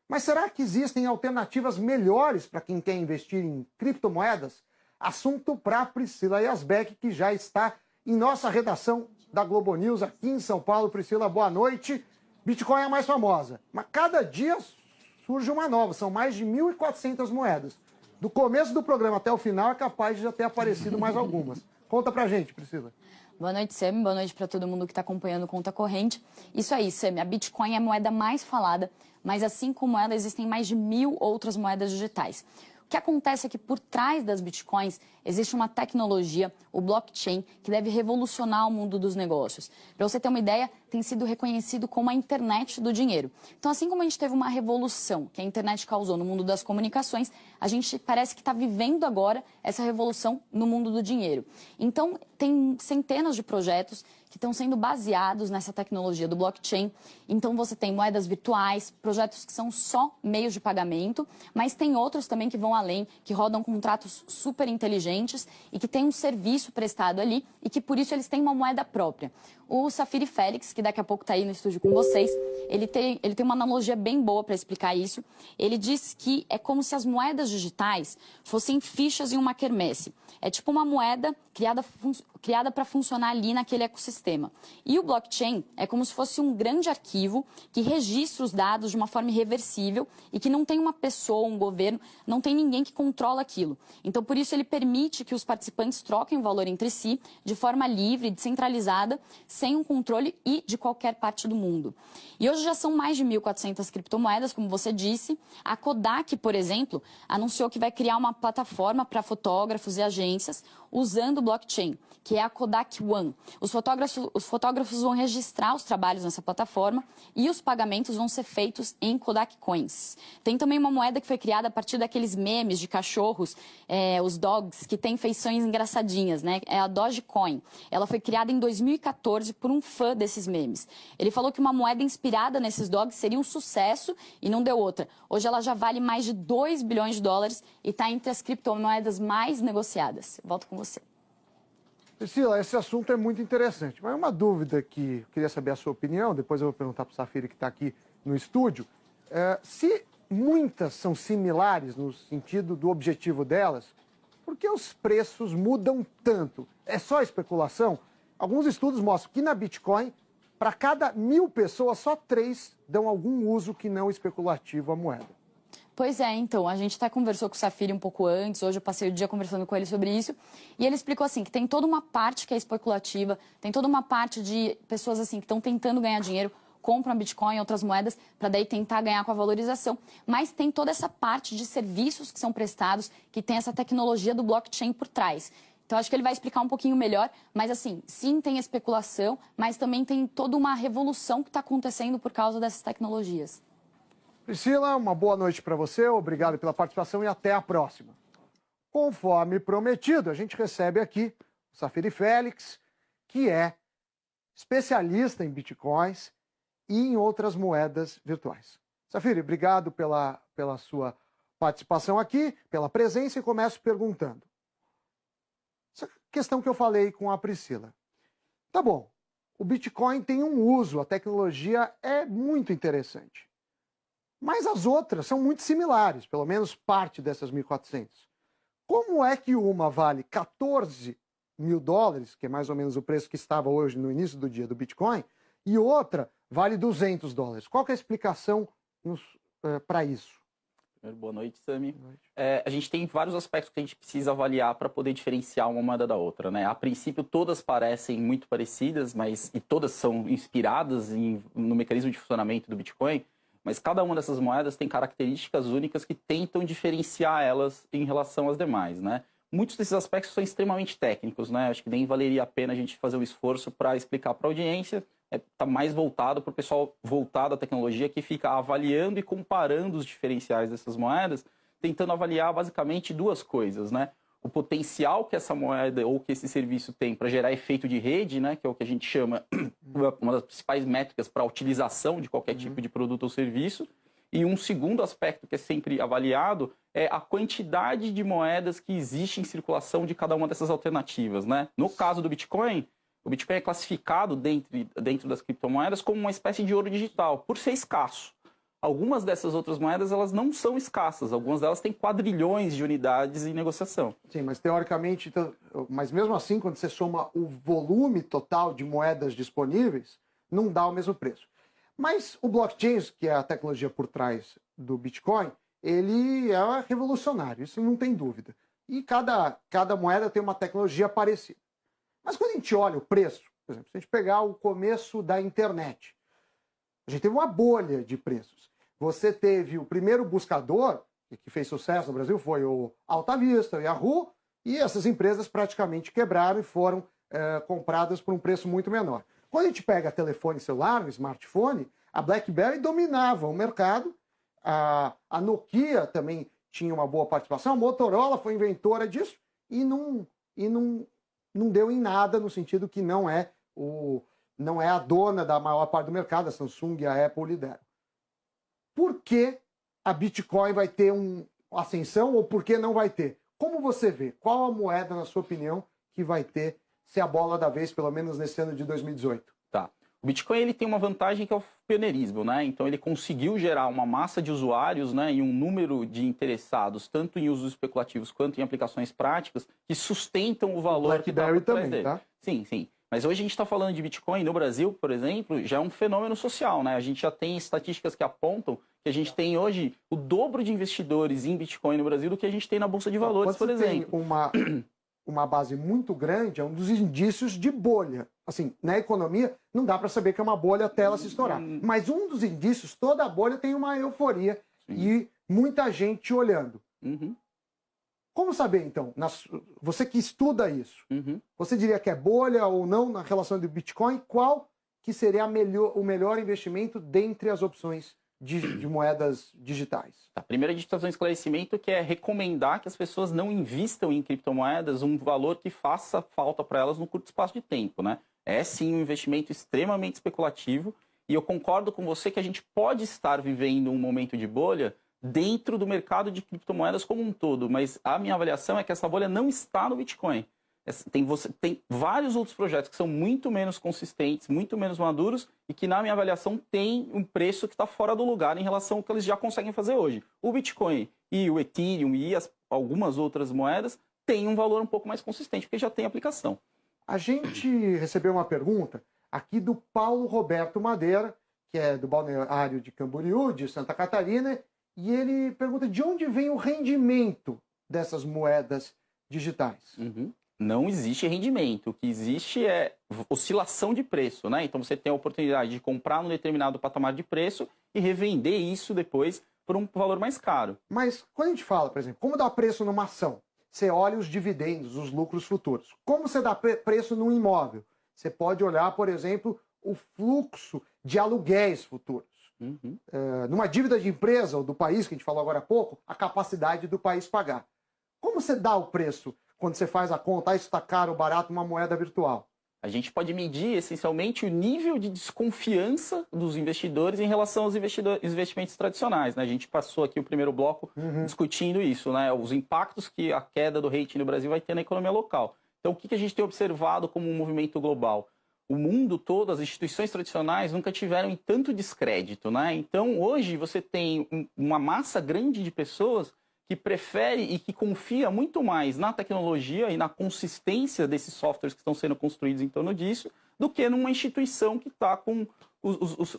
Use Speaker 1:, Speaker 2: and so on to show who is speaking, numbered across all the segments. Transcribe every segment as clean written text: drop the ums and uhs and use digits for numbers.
Speaker 1: Mas será que existem alternativas melhores para quem quer investir em criptomoedas? Assunto para Priscila Yazbek, que já está em nossa redação da Globo News aqui em São Paulo. Priscila, boa noite. Bitcoin é a mais famosa, mas cada dia surge uma nova. São mais de 1.400 moedas. Do começo do programa até o final é capaz de já ter aparecido mais algumas. Conta pra gente, Priscila.
Speaker 2: Boa noite, Sam. Boa noite para todo mundo que está acompanhando Conta Corrente. Isso aí, Sam. A Bitcoin é a moeda mais falada, mas assim como ela, existem mais de 1.000 outras moedas digitais. O que acontece é que por trás das Bitcoins existe uma tecnologia, o blockchain, que deve revolucionar o mundo dos negócios. Para você ter uma ideia, tem sido reconhecido como a internet do dinheiro. Então, assim como a gente teve uma revolução que a internet causou no mundo das comunicações, a gente parece que está vivendo agora essa revolução no mundo do dinheiro. Então, tem centenas de projetos que estão sendo baseados nessa tecnologia do blockchain. Então, você tem moedas virtuais, projetos que são só meios de pagamento, mas tem outros também que vão além, que rodam contratos super inteligentes e que têm um serviço prestado ali e que, por isso, eles têm uma moeda própria. O Safiri Félix, que daqui a pouco está aí no estúdio com vocês, ele tem uma analogia bem boa para explicar isso. Ele diz que é como se as moedas digitais fossem fichas em uma quermesse. É tipo uma moeda criada para funcionar ali naquele ecossistema. E o blockchain é como se fosse um grande arquivo que registra os dados de uma forma irreversível e que não tem uma pessoa, um governo, não tem ninguém que controla aquilo. Então, por isso, ele permite que os participantes troquem o valor entre si de forma livre, descentralizada, sem um controle e de qualquer parte do mundo. E hoje já são mais de 1.400 criptomoedas, como você disse. A Kodak, por exemplo, anunciou que vai criar uma plataforma para fotógrafos e agências usando o blockchain, que é a Kodak One. Os fotógrafos vão registrar os trabalhos nessa plataforma e os pagamentos vão ser feitos em Kodak Coins. Tem também uma moeda que foi criada a partir daqueles memes de cachorros, os dogs, que têm feições engraçadinhas, né? É a Dogecoin. Ela foi criada em 2014 por um fã desses memes. Ele falou que uma moeda inspirada nesses dogs seria um sucesso e não deu outra. Hoje ela já vale mais de 2 bilhões de dólares e está entre as criptomoedas mais negociadas. Volto com você.
Speaker 1: Priscila, esse assunto é muito interessante, mas uma dúvida que eu queria saber a sua opinião, depois eu vou perguntar para o Safiri que está aqui no estúdio, se muitas são similares no sentido do objetivo delas, por que os preços mudam tanto? É só especulação? Alguns estudos mostram que na Bitcoin, para cada 1.000 pessoas, só 3 dão algum uso que não especulativo à moeda.
Speaker 2: Pois é, então, a gente até conversou com o Safiri um pouco antes, hoje eu passei o dia conversando com ele sobre isso, e ele explicou assim, que tem toda uma parte que é especulativa, tem toda uma parte de pessoas assim que estão tentando ganhar dinheiro, compram Bitcoin e outras moedas para daí tentar ganhar com a valorização, mas tem toda essa parte de serviços que são prestados, que tem essa tecnologia do blockchain por trás. Então, acho que ele vai explicar um pouquinho melhor, mas assim, sim, tem especulação, mas também tem toda uma revolução que está acontecendo por causa dessas tecnologias.
Speaker 1: Priscila, uma boa noite para você, obrigado pela participação e até a próxima. Conforme prometido, a gente recebe aqui o Safiri Félix, que é especialista em bitcoins e em outras moedas virtuais. Safiri, obrigado pela sua participação aqui, pela presença, e começo perguntando. Essa questão que eu falei com a Priscila. Tá bom, o Bitcoin tem um uso, a tecnologia é muito interessante. Mas as outras são muito similares, pelo menos parte dessas 1.400. Como é que uma vale 14 mil dólares, que é mais ou menos o preço que estava hoje no início do dia do Bitcoin, e outra vale 200 dólares? Qual que é a explicação para isso?
Speaker 3: Primeiro, boa noite, Sami. A gente tem vários aspectos que a gente precisa avaliar para poder diferenciar uma moeda da outra, né? A princípio, todas parecem muito parecidas, e todas são inspiradas no mecanismo de funcionamento do Bitcoin, mas cada uma dessas moedas tem características únicas que tentam diferenciar elas em relação às demais, né? Muitos desses aspectos são extremamente técnicos, né? Acho que nem valeria a pena a gente fazer um esforço para explicar para a audiência. Está mais voltado para o pessoal voltado à tecnologia que fica avaliando e comparando os diferenciais dessas moedas, tentando avaliar basicamente duas coisas, né? O potencial que essa moeda ou que esse serviço tem para gerar efeito de rede, né, que é o que a gente chama uma das principais métricas para a utilização de qualquer tipo de produto ou serviço. E um segundo aspecto que é sempre avaliado é a quantidade de moedas que existe em circulação de cada uma dessas alternativas, né? No caso do Bitcoin, o Bitcoin é classificado dentro das criptomoedas como uma espécie de ouro digital, por ser escasso. algumas dessas outras moedas elas não são escassas, algumas delas têm quadrilhões de unidades em negociação.
Speaker 1: Sim, mas teoricamente, então, mas mesmo assim, quando você soma o volume total de moedas disponíveis, não dá o mesmo preço. Mas o blockchain, que é a tecnologia por trás do Bitcoin, ele é revolucionário, isso não tem dúvida. E cada moeda tem uma tecnologia parecida. Mas quando a gente olha o preço, por exemplo, se a gente pegar o começo da internet, a gente teve uma bolha de preços. Você teve o primeiro buscador, que fez sucesso no Brasil, foi o Alta Vista, o Yahoo, e essas empresas praticamente quebraram e foram compradas por um preço muito menor. Quando a gente pega telefone celular, o smartphone, a BlackBerry dominava o mercado, a Nokia também tinha uma boa participação, a Motorola foi inventora disso e não deu em nada, no sentido que não é a dona da maior parte do mercado, a Samsung e a Apple lideram. Por que a Bitcoin vai ter uma ascensão ou por que não vai ter? Como você vê? Qual a moeda, na sua opinião, que vai ser a bola da vez, pelo menos nesse ano de 2018?
Speaker 3: Tá. O Bitcoin ele tem uma vantagem que é o pioneirismo, né? Então ele conseguiu gerar uma massa de usuários, né, e um número de interessados, tanto em usos especulativos quanto em aplicações práticas, que sustentam o valor que está por trás
Speaker 1: também,
Speaker 3: dele.
Speaker 1: Tá?
Speaker 3: Sim, sim. Mas hoje a gente está falando de Bitcoin no Brasil, por exemplo, já é um fenômeno social, né? A gente já tem estatísticas que apontam que a gente tem hoje o dobro de investidores em Bitcoin no Brasil do que a gente tem na Bolsa de Valores, por exemplo.
Speaker 1: Tem uma base muito grande, é um dos indícios de bolha. Assim, na economia, não dá para saber que é uma bolha até ela se estourar. Mas um dos indícios, toda bolha tem uma euforia. Sim. E muita gente olhando.
Speaker 3: Uhum.
Speaker 1: Como saber, então? Você que estuda isso, você diria que é bolha ou não na relação do Bitcoin? Qual que seria o melhor investimento dentre as opções de moedas digitais?
Speaker 3: A primeira a gente está fazendo um esclarecimento que é recomendar que as pessoas não invistam em criptomoedas um valor que faça falta para elas no curto espaço de tempo, né? É sim um investimento extremamente especulativo e eu concordo com você que a gente pode estar vivendo um momento de bolha dentro do mercado de criptomoedas como um todo, mas a minha avaliação é que essa bolha não está no Bitcoin. Tem vários outros projetos que são muito menos consistentes, muito menos maduros e que, na minha avaliação, tem um preço que está fora do lugar em relação ao que eles já conseguem fazer hoje. O Bitcoin e o Ethereum e algumas outras moedas têm um valor um pouco mais consistente, porque já tem aplicação.
Speaker 1: A gente recebeu uma pergunta aqui do Paulo Roberto Madeira, que é do balneário de Camboriú, de Santa Catarina, e ele pergunta de onde vem o rendimento dessas moedas digitais.
Speaker 3: Não existe rendimento. O que existe é oscilação de preço, né? Então você tem a oportunidade de comprar num determinado patamar de preço e revender isso depois por um valor mais caro.
Speaker 1: Mas quando a gente fala, por exemplo, como dar preço numa ação? Você olha os dividendos, os lucros futuros. Como você dá preço num imóvel? Você pode olhar, por exemplo, o fluxo de aluguéis futuros. Numa dívida de empresa ou do país, que a gente falou agora há pouco, a capacidade do país pagar. Como você dá o preço quando você faz a conta, isso está caro ou barato, uma moeda virtual?
Speaker 3: A gente pode medir, essencialmente, o nível de desconfiança dos investidores em relação aos investimentos tradicionais, né? A gente passou aqui o primeiro bloco discutindo isso, né? Os impactos que a queda do rating no Brasil vai ter na economia local. Então, o que a gente tem observado como um movimento global? O mundo todo, as instituições tradicionais nunca tiveram em tanto descrédito, né? Então, hoje, você tem uma massa grande de pessoas que prefere e que confia muito mais na tecnologia e na consistência desses softwares que estão sendo construídos em torno disso, do que numa instituição que está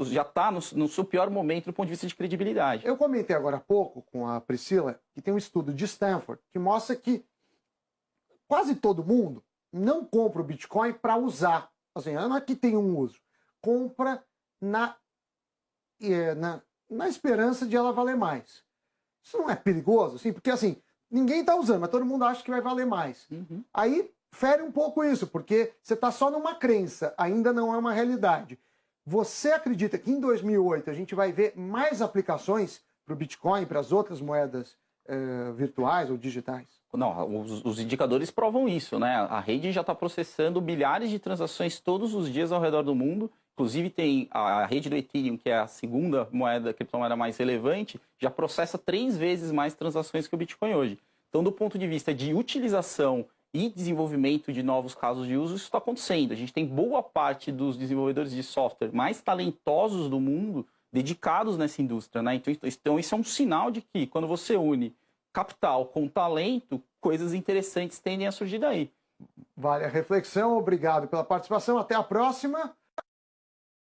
Speaker 3: já está no seu pior momento do ponto de vista de credibilidade.
Speaker 1: Eu comentei agora há pouco com a Priscila que tem um estudo de Stanford que mostra que quase todo mundo não compra o Bitcoin para usar. Assim, não é que tem um uso. Compra na esperança de ela valer mais. Isso não é perigoso? Assim, porque assim, ninguém está usando, mas todo mundo acha que vai valer mais. Aí fere um pouco isso, porque você está só numa crença, ainda não é uma realidade. Você acredita que em 2008 a gente vai ver mais aplicações para o Bitcoin, para as outras moedas virtuais ou digitais?
Speaker 3: Não, os indicadores provam isso, né? A rede já está processando milhares de transações todos os dias ao redor do mundo. Inclusive tem a rede do Ethereum, que é a segunda criptomoeda mais relevante, já processa 3 vezes mais transações que o Bitcoin hoje. Então, do ponto de vista de utilização e desenvolvimento de novos casos de uso, isso está acontecendo. A gente tem boa parte dos desenvolvedores de software mais talentosos do mundo dedicados nessa indústria, né? Então isso é um sinal de que quando você une capital com talento, coisas interessantes tendem a surgir daí.
Speaker 1: Vale a reflexão, obrigado pela participação, até a próxima.